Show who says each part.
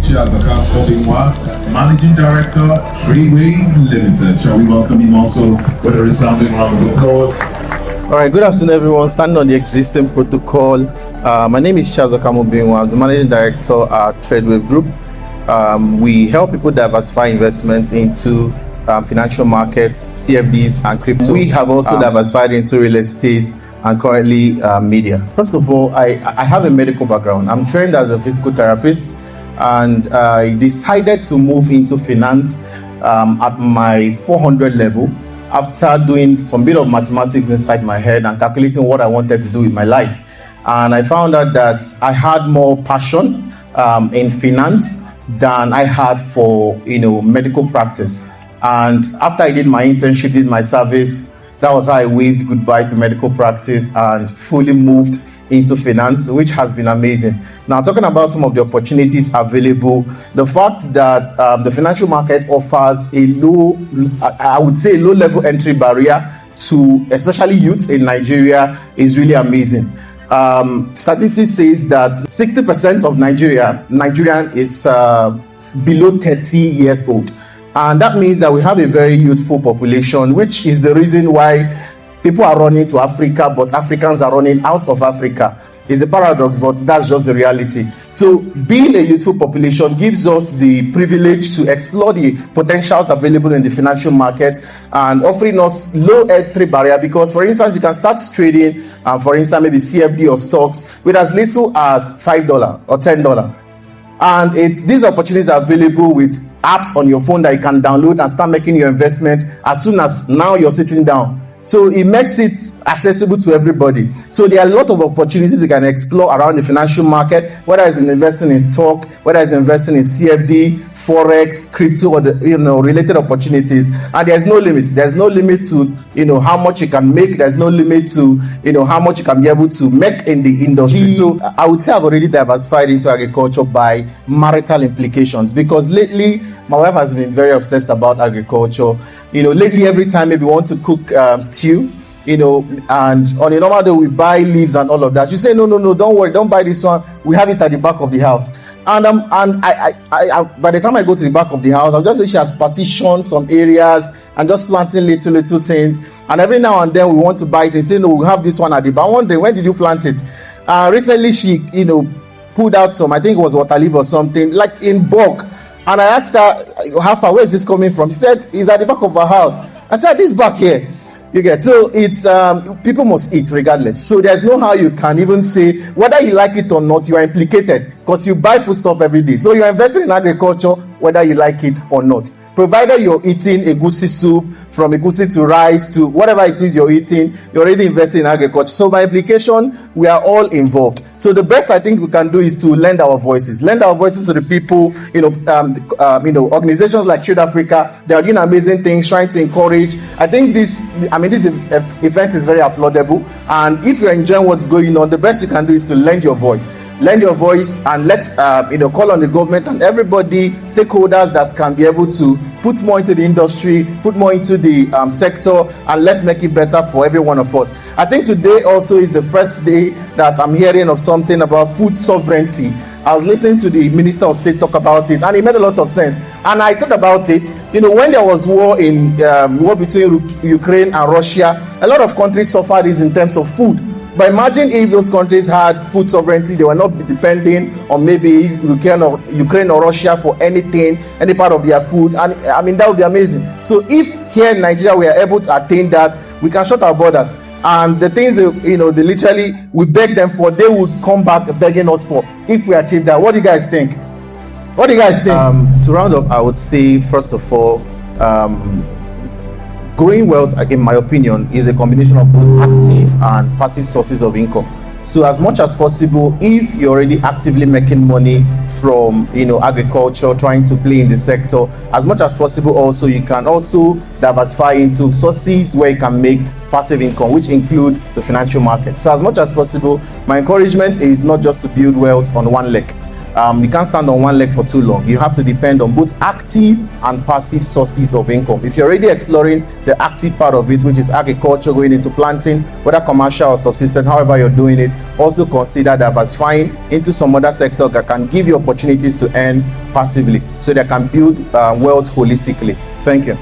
Speaker 1: Chiazokam Obinwa, Managing Director, Treewave Limited. Shall we welcome him also with a resounding round of applause?
Speaker 2: All right, good afternoon, everyone. Standing on the existing protocol, my name is Chiazokam Obinwa. I'm the Managing Director at Treewave Group. We help people diversify investments into financial markets, CFDs, and crypto. We have also diversified into real estate and currently media. First of all, I have a medical background. I'm trained as a physical therapist, and I decided to move into finance at my 400 level after doing some bit of mathematics inside my head and calculating what I wanted to do with my life. And I found out that I had more passion in finance than I had for medical practice. And after I did my internship, did my service, that was how I waved goodbye to medical practice and fully moved into finance, which has been amazing. Now, talking about some of the opportunities available, the fact that the financial market offers a low level entry barrier to especially youth in Nigeria is really amazing. Statistics says that 60% of Nigerian is below 30 years old. And that means that we have a very youthful population, which is the reason why people are running to Africa, but Africans are running out of Africa. It's a paradox, but that's just the reality. So being a youthful population gives us the privilege to explore the potentials available in the financial market and offering us low entry barrier, because, for instance, you can start trading, for instance, maybe CFD or stocks with as little as $5 or $10. And these opportunities are available with apps on your phone that you can download and start making your investments as soon as now you're sitting down. So it makes it accessible to everybody. So there are a lot of opportunities you can explore around the financial market, whether it's investing in stock, whether it's investing in CFD, Forex, crypto, or related opportunities. And there's no limit. There's no limit to how much you can make. There's no limit to how much you can be able to make in the industry. So I would say I've already diversified into agriculture by marital implications, because lately my wife has been very obsessed about agriculture. Lately, every time maybe we want to cook stew, and on a normal day we buy leaves and all of that. She say, no, don't worry, don't buy this one. We have it at the back of the house. And I by the time I go to the back of the house, I'll just say she has partitioned some areas and just planting little things. And every now and then we want to buy it. They say, no, we have this one at the back. I wonder, when did you plant it? Recently she, pulled out some, I think it was water leaf or something, like in bulk. And I asked her, how far, where is this coming from? She said, it's at the back of our house. I said, this back here. You get, so it's, people must eat regardless. So there's no how you can even say, whether you like it or not, you are implicated, because you buy foodstuff every day. So you're investing in agriculture, whether you like it or not. Provided you're eating egusi soup, from egusi to rice to whatever it is you're eating, you're already investing in agriculture. So by implication, we are all involved. So the best I think we can do is to lend our voices to the people, organizations like Trade Africa. They are doing amazing things, trying to encourage. I think this event is very applaudable. And if you're enjoying what's going on, the best you can do is to lend your voice. Lend your voice, and let's call on the government and everybody, stakeholders that can be able to put more into the industry, put more into the sector, and let's make it better for every one of us. I think today also is the first day that I'm hearing of something about food sovereignty. I was listening to the Minister of State talk about it, and it made a lot of sense. And I thought about it, when there was war between Ukraine and Russia, a lot of countries suffered this in terms of food. But imagine if those countries had food sovereignty, they were not depending on maybe Ukraine or Russia for anything, any part of their food. And that would be amazing. So if here in Nigeria we are able to attain that, we can shut our borders. And the things we beg them for, they would come back begging us for, if we achieve that. What do you guys think? To round up, I would say, first of all, growing wealth, in my opinion, is a combination of both active and passive sources of income. So as much as possible, if you're already actively making money from agriculture, trying to play in the sector, as much as possible also you can also diversify into sources where you can make passive income, which includes the financial market. So as much as possible, my encouragement is not just to build wealth on one leg. You can't stand on one leg for too long. You have to depend on both active and passive sources of income. If you're already exploring the active part of it, which is agriculture, going into planting, whether commercial or subsistence, however you're doing it, also consider diversifying into some other sector that can give you opportunities to earn passively, so they can build wealth holistically. Thank you.